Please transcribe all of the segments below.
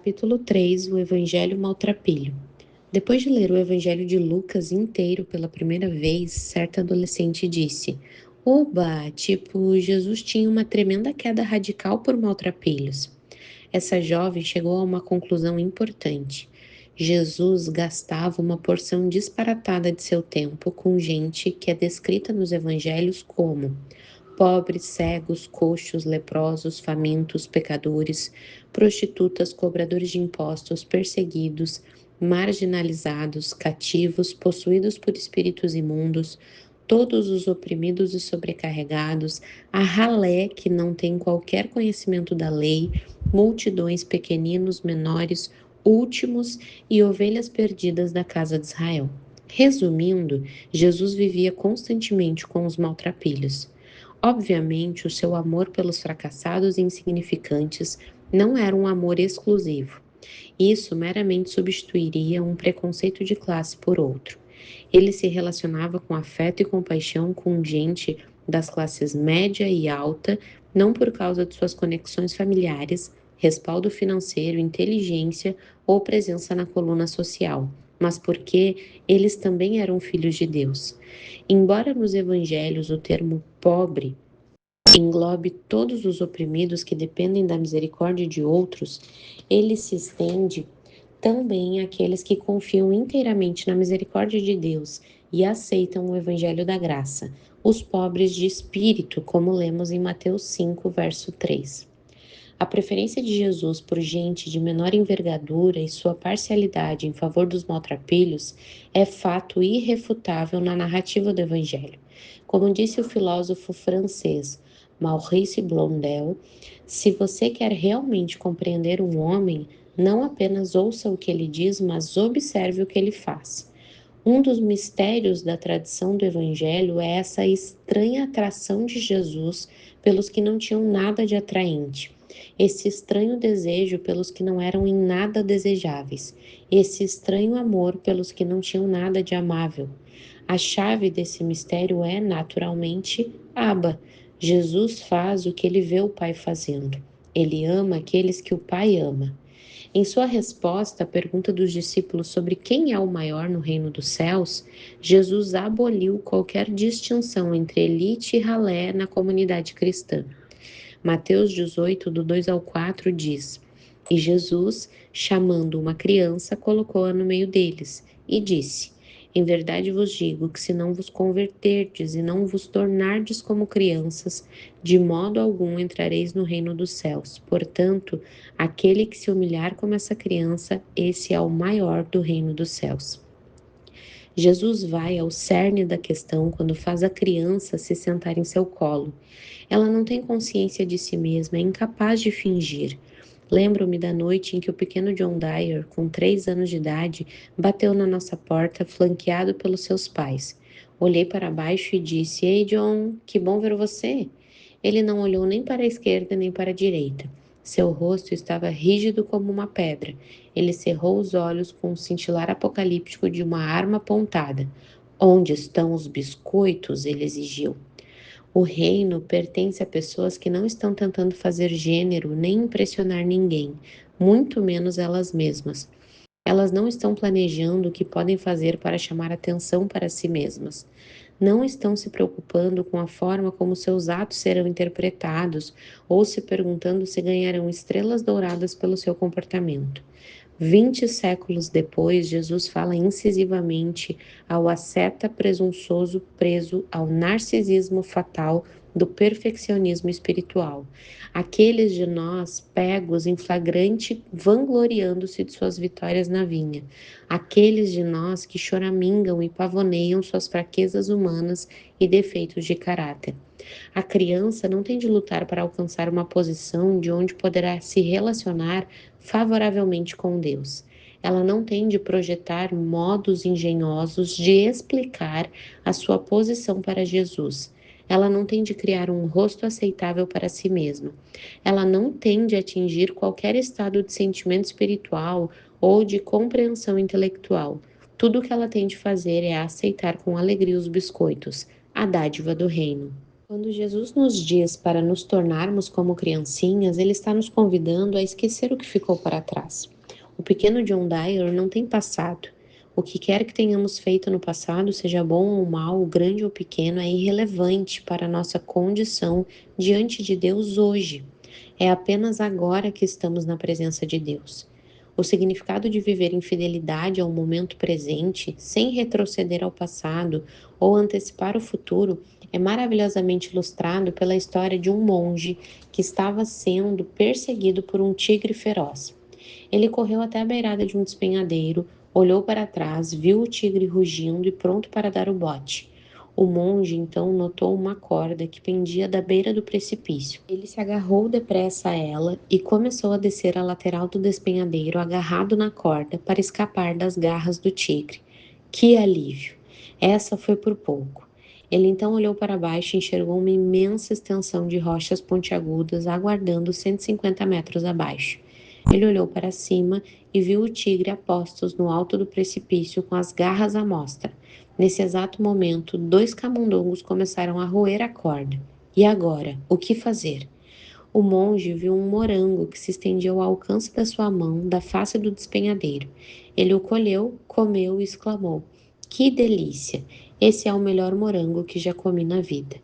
Capítulo 3. O Evangelho Maltrapilho. Depois de ler o Evangelho de Lucas inteiro pela primeira vez, certa adolescente disse: Oba, tipo, Jesus tinha uma tremenda queda radical por maltrapilhos. Essa jovem chegou a uma conclusão importante. Jesus gastava uma porção disparatada de seu tempo com gente que é descrita nos evangelhos como pobres, cegos, coxos, leprosos, famintos, pecadores, prostitutas, cobradores de impostos, perseguidos, marginalizados, cativos, possuídos por espíritos imundos, todos os oprimidos e sobrecarregados, a ralé que não tem qualquer conhecimento da lei, multidões pequeninos, menores, últimos e ovelhas perdidas da casa de Israel. Resumindo, Jesus vivia constantemente com os maltrapilhos. Obviamente, o seu amor pelos fracassados e insignificantes não era um amor exclusivo. Isso meramente substituiria um preconceito de classe por outro. Ele se relacionava com afeto e compaixão com gente das classes média e alta, não por causa de suas conexões familiares, respaldo financeiro, inteligência ou presença na coluna social, mas porque eles também eram filhos de Deus. Embora nos evangelhos o termo pobre englobe todos os oprimidos que dependem da misericórdia de outros, ele se estende também àqueles que confiam inteiramente na misericórdia de Deus e aceitam o evangelho da graça, os pobres de espírito, como lemos em Mateus 5, verso 3. A preferência de Jesus por gente de menor envergadura e sua parcialidade em favor dos maltrapilhos é fato irrefutável na narrativa do Evangelho. Como disse o filósofo francês Maurice Blondel, se você quer realmente compreender um homem, não apenas ouça o que ele diz, mas observe o que ele faz. Um dos mistérios da tradição do Evangelho é essa estranha atração de Jesus pelos que não tinham nada de atraente, esse estranho desejo pelos que não eram em nada desejáveis, esse estranho amor pelos que não tinham nada de amável. A chave desse mistério é, naturalmente, Abba. Jesus faz o que ele vê o Pai fazendo. Ele ama aqueles que o Pai ama. Em sua resposta à pergunta dos discípulos sobre quem é o maior no reino dos céus, Jesus aboliu qualquer distinção entre elite e ralé na comunidade cristã. Mateus 18, do 2 ao 4 diz: E Jesus, chamando uma criança, colocou-a no meio deles e disse: Em verdade vos digo que se não vos converterdes e não vos tornardes como crianças, de modo algum entrareis no reino dos céus. Portanto, aquele que se humilhar como essa criança, esse é o maior do reino dos céus. Jesus vai ao cerne da questão quando faz a criança se sentar em seu colo. Ela não tem consciência de si mesma, é incapaz de fingir. Lembro-me da noite em que o pequeno John Dyer, com 3 anos de idade, bateu na nossa porta, flanqueado pelos seus pais. Olhei para baixo e disse: Ei, John, que bom ver você. Ele não olhou nem para a esquerda nem para a direita. Seu rosto estava rígido como uma pedra. Ele cerrou os olhos com o cintilar apocalíptico de uma arma apontada. Onde estão os biscoitos? Ele exigiu. O reino pertence a pessoas que não estão tentando fazer gênero nem impressionar ninguém, muito menos elas mesmas. Elas não estão planejando o que podem fazer para chamar atenção para si mesmas. Não estão se preocupando com a forma como seus atos serão interpretados ou se perguntando se ganharão estrelas douradas pelo seu comportamento. 20 séculos depois, Jesus fala incisivamente ao asceta presunçoso preso ao narcisismo fatal do perfeccionismo espiritual. Aqueles de nós pegos em flagrante, vangloriando-se de suas vitórias na vinha. Aqueles de nós que choramingam e pavoneiam suas fraquezas humanas e defeitos de caráter. A criança não tem de lutar para alcançar uma posição de onde poderá se relacionar favoravelmente com Deus. Ela não tem de projetar modos engenhosos de explicar a sua posição para Jesus. Ela não tem de criar um rosto aceitável para si mesma. Ela não tem de atingir qualquer estado de sentimento espiritual ou de compreensão intelectual. Tudo o que ela tem de fazer é aceitar com alegria os biscoitos, a dádiva do reino. Quando Jesus nos diz para nos tornarmos como criancinhas, ele está nos convidando a esquecer o que ficou para trás. O pequeno John Dyer não tem passado. O que quer que tenhamos feito no passado, seja bom ou mal, grande ou pequeno, é irrelevante para a nossa condição diante de Deus hoje. É apenas agora que estamos na presença de Deus. O significado de viver em fidelidade ao momento presente, sem retroceder ao passado ou antecipar o futuro, é maravilhosamente ilustrado pela história de um monge que estava sendo perseguido por um tigre feroz. Ele correu até a beirada de um despenhadeiro, olhou para trás, viu o tigre rugindo e pronto para dar o bote. O monge então notou uma corda que pendia da beira do precipício. Ele se agarrou depressa a ela e começou a descer a lateral do despenhadeiro agarrado na corda para escapar das garras do tigre. Que alívio! Essa foi por pouco. Ele então olhou para baixo e enxergou uma imensa extensão de rochas pontiagudas aguardando 150 metros abaixo. Ele olhou para cima e viu o tigre a postos no alto do precipício com as garras à mostra. Nesse exato momento, dois camundongos começaram a roer a corda. E agora, o que fazer? O monge viu um morango que se estendia ao alcance da sua mão da face do despenhadeiro. Ele o colheu, comeu e exclamou: Que delícia! Esse é o melhor morango que já comi na vida.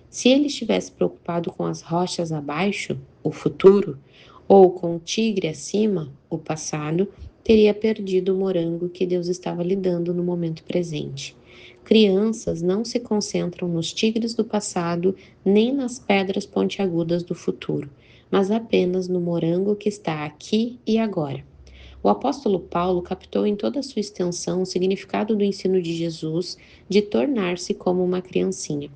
Se ele estivesse preocupado com as rochas abaixo, o futuro, ou com o tigre acima, o passado, teria perdido o morango que Deus estava lhe dando no momento presente. Crianças não se concentram nos tigres do passado nem nas pedras pontiagudas do futuro, mas apenas no morango que está aqui e agora. O apóstolo Paulo captou em toda a sua extensão o significado do ensino de Jesus de tornar-se como uma criancinha.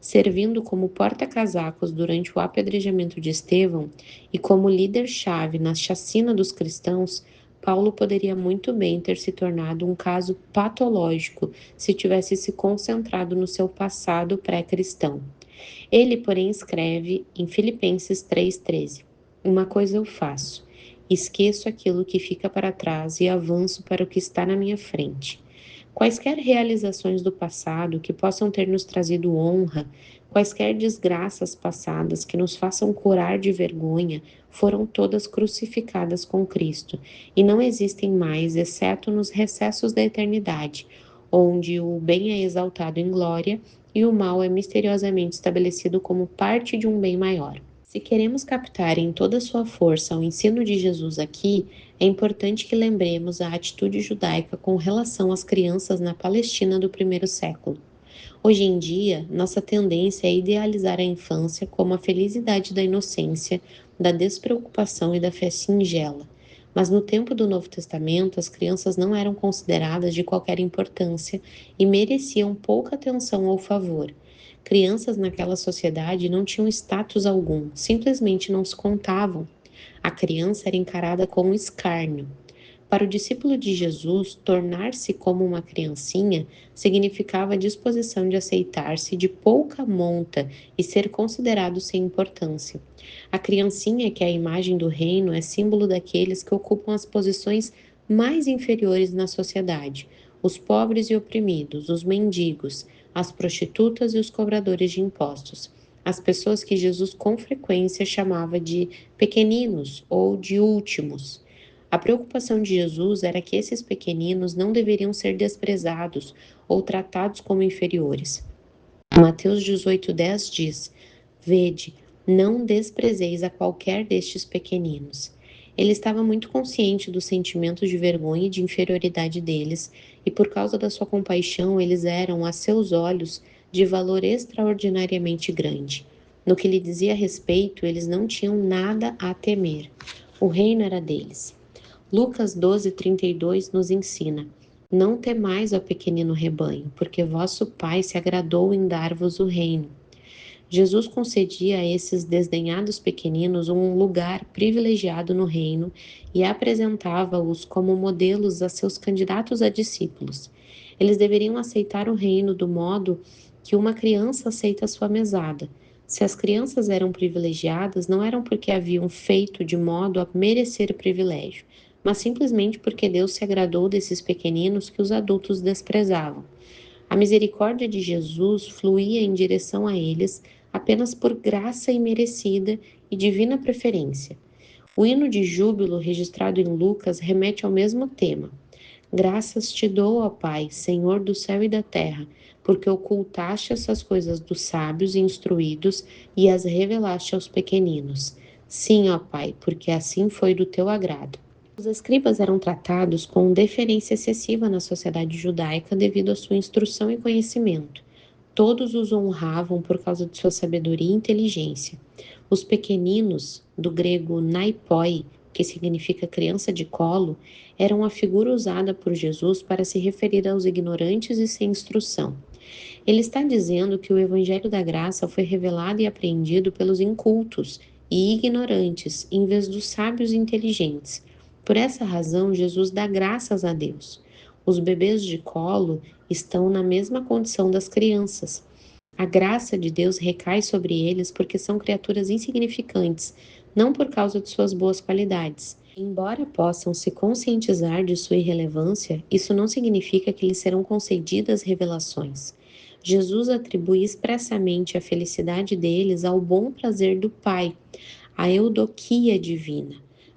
Servindo como porta-casacos durante o apedrejamento de Estevão e como líder-chave na chacina dos cristãos, Paulo poderia muito bem ter se tornado um caso patológico se tivesse se concentrado no seu passado pré-cristão. Ele, porém, escreve em Filipenses 3,13: Uma coisa eu faço, esqueço aquilo que fica para trás e avanço para o que está na minha frente. Quaisquer realizações do passado que possam ter nos trazido honra, quaisquer desgraças passadas que nos façam curar de vergonha, foram todas crucificadas com Cristo e não existem mais, exceto nos recessos da eternidade, onde o bem é exaltado em glória e o mal é misteriosamente estabelecido como parte de um bem maior. Se queremos captar em toda sua força o ensino de Jesus aqui, é importante que lembremos a atitude judaica com relação às crianças na Palestina do primeiro século. Hoje em dia, nossa tendência é idealizar a infância como a felicidade da inocência, da despreocupação e da fé singela. Mas no tempo do Novo Testamento, as crianças não eram consideradas de qualquer importância e mereciam pouca atenção ou favor. Crianças naquela sociedade não tinham status algum, simplesmente não se contavam. A criança era encarada com escárnio. Para o discípulo de Jesus, tornar-se como uma criancinha significava a disposição de aceitar-se de pouca monta e ser considerado sem importância. A criancinha, que é a imagem do reino, é símbolo daqueles que ocupam as posições mais inferiores na sociedade: os pobres e oprimidos, os mendigos, as prostitutas e os cobradores de impostos. As pessoas que Jesus com frequência chamava de pequeninos ou de últimos. A preocupação de Jesus era que esses pequeninos não deveriam ser desprezados ou tratados como inferiores. Mateus 18,10 diz: Vede, não desprezeis a qualquer destes pequeninos. Ele estava muito consciente do sentimento de vergonha e de inferioridade deles, e por causa da sua compaixão, eles eram, a seus olhos, de valor extraordinariamente grande. No que lhe dizia respeito, eles não tinham nada a temer. O reino era deles. Lucas 12:32 nos ensina: Não temais, ó pequenino rebanho, porque vosso Pai se agradou em dar-vos o reino. Jesus concedia a esses desdenhados pequeninos um lugar privilegiado no reino e apresentava-os como modelos a seus candidatos a discípulos. Eles deveriam aceitar o reino do modo que uma criança aceita a sua mesada. Se as crianças eram privilegiadas, não eram porque haviam feito de modo a merecer o privilégio, mas simplesmente porque Deus se agradou desses pequeninos que os adultos desprezavam. A misericórdia de Jesus fluía em direção a eles apenas por graça imerecida e divina preferência. O hino de júbilo registrado em Lucas remete ao mesmo tema. Graças te dou, ó Pai, Senhor do céu e da terra, porque ocultaste essas coisas dos sábios e instruídos e as revelaste aos pequeninos. Sim, ó Pai, porque assim foi do teu agrado. Os escribas eram tratados com deferência excessiva na sociedade judaica devido à sua instrução e conhecimento. Todos os honravam por causa de sua sabedoria e inteligência. Os pequeninos, do grego naipoi, que significa criança de colo, eram a figura usada por Jesus para se referir aos ignorantes e sem instrução. Ele está dizendo que o evangelho da graça foi revelado e apreendido pelos incultos e ignorantes, em vez dos sábios e inteligentes. Por essa razão, Jesus dá graças a Deus. Os bebês de colo estão na mesma condição das crianças. A graça de Deus recai sobre eles porque são criaturas insignificantes, não por causa de suas boas qualidades. Embora possam se conscientizar de sua irrelevância, isso não significa que lhes serão concedidas revelações. Jesus atribui expressamente a felicidade deles ao bom prazer do Pai, a eudoquia divina.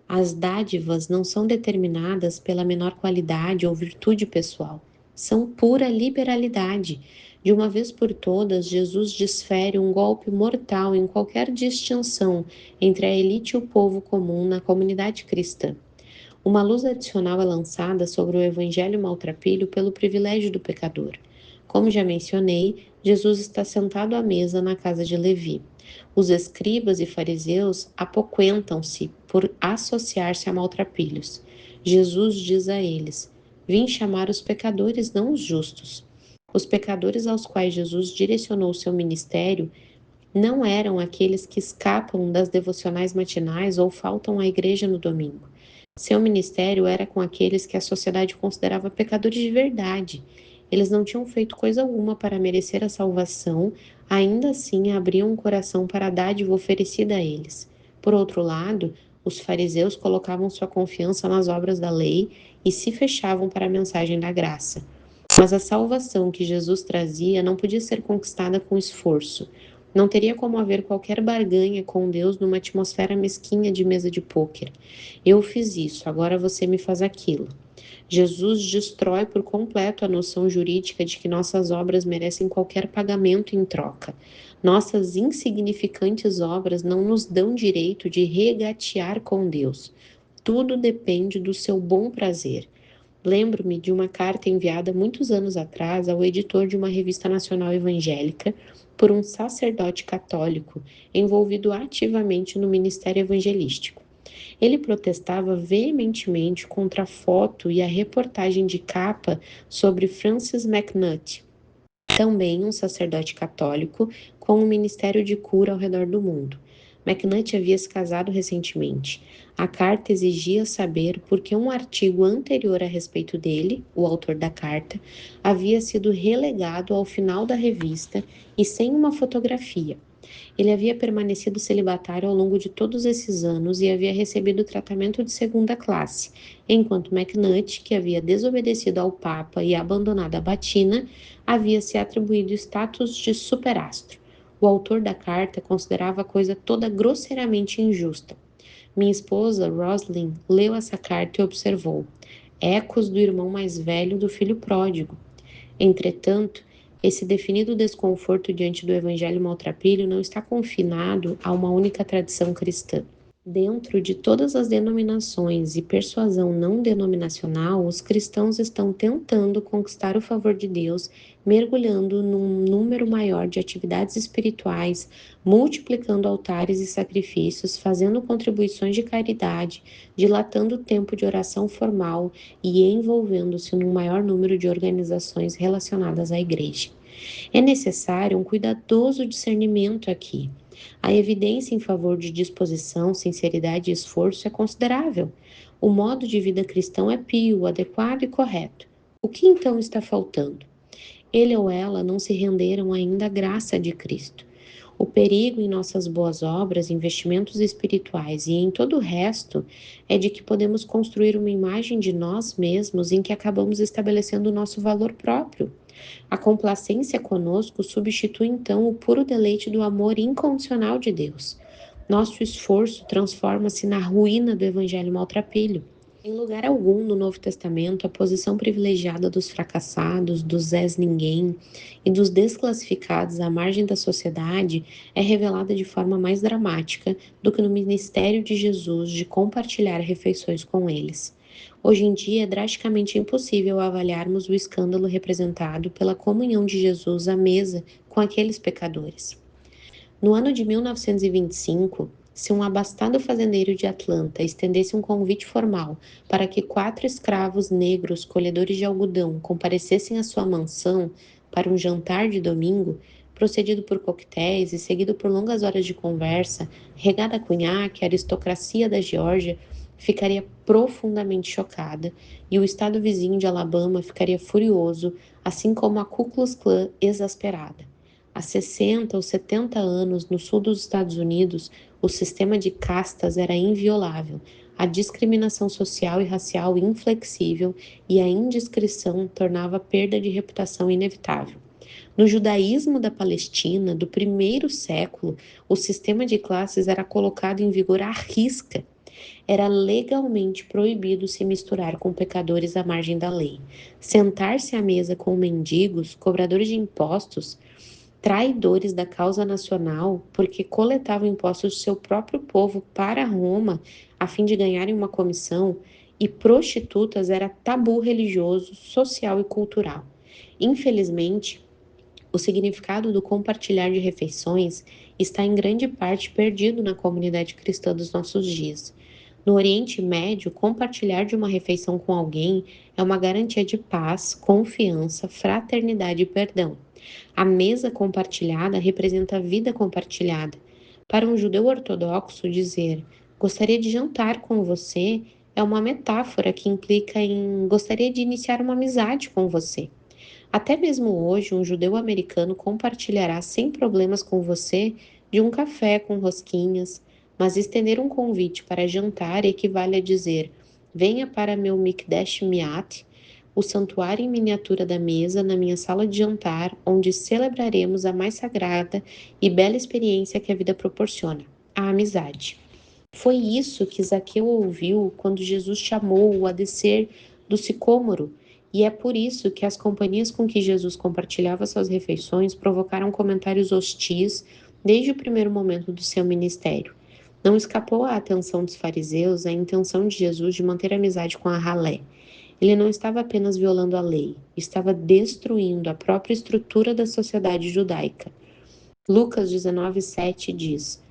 As dádivas não são determinadas pela menor qualidade ou virtude pessoal, são pura liberalidade. De uma vez por todas, Jesus desfere um golpe mortal em qualquer distinção entre a elite e o povo comum na comunidade cristã. Uma luz adicional é lançada sobre o evangelho maltrapilho pelo privilégio do pecador. Como já mencionei, Jesus está sentado à mesa na casa de Levi. Os escribas e fariseus apoquentam-se por associar-se a maltrapilhos. Jesus diz a eles: Vim chamar os pecadores, não os justos. Os pecadores aos quais Jesus direcionou seu ministério não eram aqueles que escapam das devocionais matinais ou faltam à igreja no domingo. Seu ministério era com aqueles que a sociedade considerava pecadores de verdade. Eles não tinham feito coisa alguma para merecer a salvação, ainda assim abriam o coração para a dádiva oferecida a eles. Por outro lado, os fariseus colocavam sua confiança nas obras da lei e se fechavam para a mensagem da graça. Mas a salvação que Jesus trazia não podia ser conquistada com esforço. Não teria como haver qualquer barganha com Deus numa atmosfera mesquinha de mesa de pôquer. Eu fiz isso, agora você me faz aquilo. Jesus destrói por completo a noção jurídica de que nossas obras merecem qualquer pagamento em troca. Nossas insignificantes obras não nos dão direito de regatear com Deus. Tudo depende do seu bom prazer. Lembro-me de uma carta enviada muitos anos atrás ao editor de uma revista nacional evangélica por um sacerdote católico envolvido ativamente no ministério evangelístico. Ele protestava veementemente contra a foto e a reportagem de capa sobre Francis McNutt, também um sacerdote católico com um ministério de cura ao redor do mundo. McNutt havia se casado recentemente. A carta exigia saber por que um artigo anterior a respeito dele, o autor da carta, havia sido relegado ao final da revista e sem uma fotografia. Ele havia permanecido celibatário ao longo de todos esses anos e havia recebido tratamento de segunda classe, enquanto McNutt, que havia desobedecido ao Papa e abandonado a batina, havia se atribuído status de superastro. O autor da carta considerava a coisa toda grosseiramente injusta. Minha esposa, Roslyn, leu essa carta e observou: ecos do irmão mais velho do filho pródigo. Entretanto, esse definido desconforto diante do evangelho maltrapilho não está confinado a uma única tradição cristã. Dentro de todas as denominações e persuasão não denominacional, os cristãos estão tentando conquistar o favor de Deus, mergulhando num número maior de atividades espirituais, multiplicando altares e sacrifícios, fazendo contribuições de caridade, dilatando o tempo de oração formal e envolvendo-se num maior número de organizações relacionadas à igreja. É necessário um cuidadoso discernimento aqui. A evidência em favor de disposição, sinceridade e esforço é considerável. O modo de vida cristão é pio, adequado e correto. O que então está faltando? Ele ou ela não se renderam ainda à graça de Cristo. O perigo em nossas boas obras, investimentos espirituais e em todo o resto é de que podemos construir uma imagem de nós mesmos em que acabamos estabelecendo o nosso valor próprio. A complacência conosco substitui então o puro deleite do amor incondicional de Deus. Nosso esforço transforma-se na ruína do evangelho maltrapilho. Em lugar algum no Novo Testamento, a posição privilegiada dos fracassados, dos Zés Ninguém e dos desclassificados à margem da sociedade é revelada de forma mais dramática do que no ministério de Jesus de compartilhar refeições com eles. Hoje em dia é drasticamente impossível avaliarmos o escândalo representado pela comunhão de Jesus à mesa com aqueles pecadores. No ano de 1925, se um abastado fazendeiro de Atlanta estendesse um convite formal para que 4 escravos negros colhedores de algodão comparecessem à sua mansão para um jantar de domingo, procedido por coquetéis e seguido por longas horas de conversa, regada a cunhaque, a aristocracia da Geórgia ficaria profundamente chocada e o estado vizinho de Alabama ficaria furioso, assim como a Ku Klux Klan exasperada. Há 60 ou 70 anos, no sul dos Estados Unidos, o sistema de castas era inviolável, a discriminação social e racial inflexível e a indiscrição tornava a perda de reputação inevitável. No judaísmo da Palestina, do primeiro século, o sistema de classes era colocado em vigor à risca. Era legalmente proibido se misturar com pecadores à margem da lei. Sentar-se à mesa com mendigos, cobradores de impostos, traidores da causa nacional, porque coletavam impostos do seu próprio povo para Roma, a fim de ganharem uma comissão, e prostitutas era tabu religioso, social e cultural. Infelizmente, o significado do compartilhar de refeições está em grande parte perdido na comunidade cristã dos nossos dias. No Oriente Médio, compartilhar de uma refeição com alguém é uma garantia de paz, confiança, fraternidade e perdão. A mesa compartilhada representa a vida compartilhada. Para um judeu ortodoxo, dizer gostaria de jantar com você é uma metáfora que implica em gostaria de iniciar uma amizade com você. Até mesmo hoje, um judeu americano compartilhará sem problemas com você de um café com rosquinhas, mas estender um convite para jantar equivale a dizer: venha para meu Mikdash Miat, o santuário em miniatura da mesa na minha sala de jantar, onde celebraremos a mais sagrada e bela experiência que a vida proporciona, a amizade. Foi isso que Zaqueu ouviu quando Jesus chamou-o a descer do sicômoro, e é por isso que as companhias com que Jesus compartilhava suas refeições provocaram comentários hostis desde o primeiro momento do seu ministério. Não escapou à atenção dos fariseus a intenção de Jesus de manter amizade com a ralé. Ele não estava apenas violando a lei, estava destruindo a própria estrutura da sociedade judaica. Lucas 19:7 diz: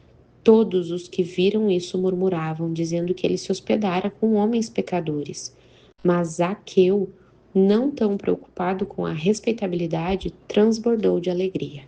todos os que viram isso murmuravam, dizendo que ele se hospedara com homens pecadores. Mas Zaqueu, não tão preocupado com a respeitabilidade, transbordou de alegria.